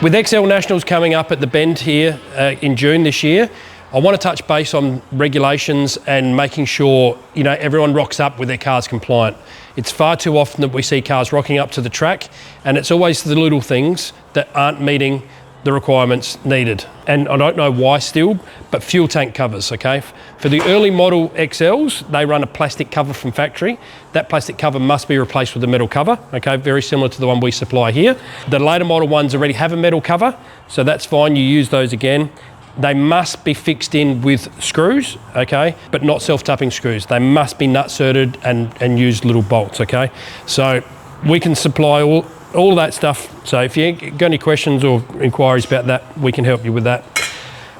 With XL Nationals coming up at the Bend here in June this year, I want to touch base on regulations and making sure, everyone rocks up with their cars compliant. It's far too often that we see cars rocking up to the track, and it's always the little things that aren't meeting the requirements needed. And I don't know why still, but fuel tank covers, okay? For the early model XLs, they run a plastic cover from factory. That plastic cover must be replaced with a metal cover, okay? Very similar to the one we supply here. The later model ones already have a metal cover, so that's fine, you use those again. They must be fixed in with screws, okay? But not self-tapping screws. They must be nut-certed and use little bolts, okay? So we can supply all of that stuff. So if you got any questions or inquiries about that, we can help you with that.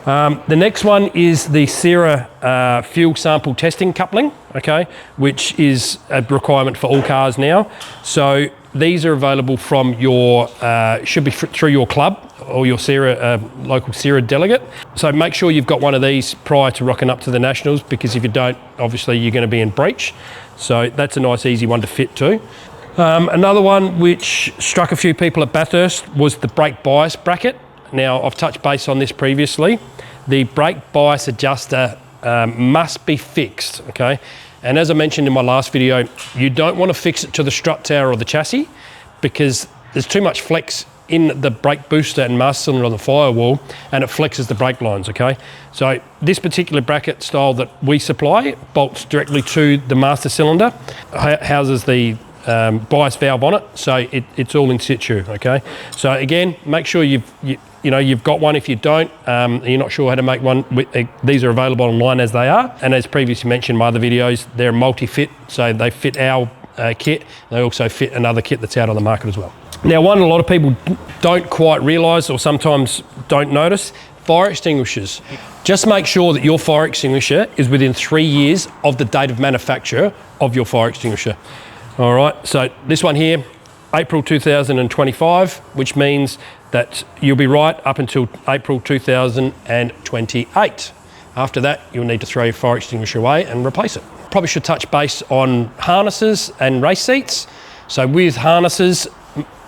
The next one is the SERA fuel sample testing coupling, okay, which is a requirement for all cars now. So these are available from your, should be through your club or your SERA, local SERA delegate. So make sure you've got one of these prior to rocking up to the Nationals, because if you don't, obviously you're going to be in breach. So that's a nice easy one to fit too. Another one which struck a few people at Bathurst was the brake bias bracket. Now, I've touched base on this previously. The brake bias adjuster must be fixed, okay? And as I mentioned in my last video, you don't want to fix it to the strut tower or the chassis, because there's too much flex in the brake booster and master cylinder on the firewall, and it flexes the brake lines, okay? So this particular bracket style that we supply bolts directly to the master cylinder, houses the bias valve on it, so it's all in situ, okay? So again, make sure you've got one. If you don't, you're not sure how to make one, these are available online as they are. And as previously mentioned in my other videos, they're multi-fit, so they fit our kit. They also fit another kit that's out on the market as well. Now, one a lot of people don't quite realise, or sometimes don't notice, fire extinguishers. Just make sure that your fire extinguisher is within 3 years of the date of manufacture of your fire extinguisher. All right, so this one here, April 2025, which means that you'll be right up until April 2028. After that, you'll need to throw your fire extinguisher away and replace it. Probably should touch base on harnesses and race seats. So with harnesses,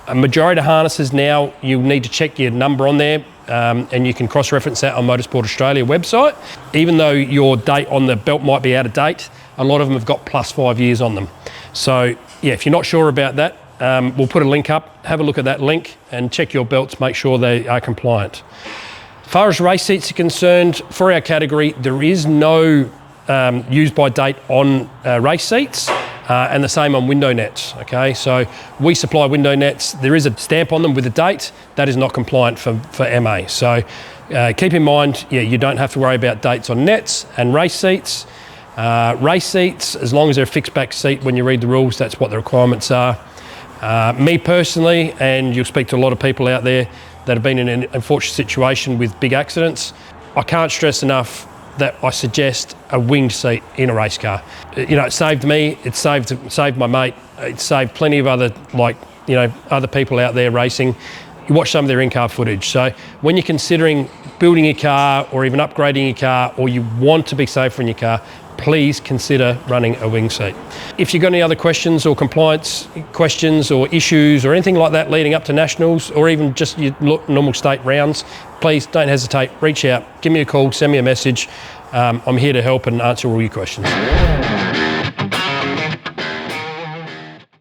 a majority of harnesses now, you need to check your number on there, and you can cross-reference that on Motorsport Australia website. Even though your date on the belt might be out of date, a lot of them have got plus 5 years on them. So yeah, if you're not sure about that, we'll put a link up, have a look at that link and check your belts, make sure they are compliant. As far as race seats are concerned, for our category, there is no use by date on race seats, and the same on window nets, okay? So we supply window nets, there is a stamp on them with a date, that is not compliant for MA. So keep in mind, yeah, you don't have to worry about dates on nets and race seats. Race seats, as long as they're a fixed back seat, when you read the rules, that's what the requirements are. Me personally, and you'll speak to a lot of people out there that have been in an unfortunate situation with big accidents, I can't stress enough that I suggest a winged seat in a race car. It saved me, it saved my mate, it saved plenty of other, other people out there racing. You watch some of their in-car footage. So when you're considering building your car or even upgrading your car, or you want to be safer in your car, please consider running a wing seat. If you've got any other questions or compliance questions or issues or anything like that leading up to Nationals, or even just your normal state rounds, please don't hesitate, reach out, give me a call, send me a message. I'm here to help and answer all your questions.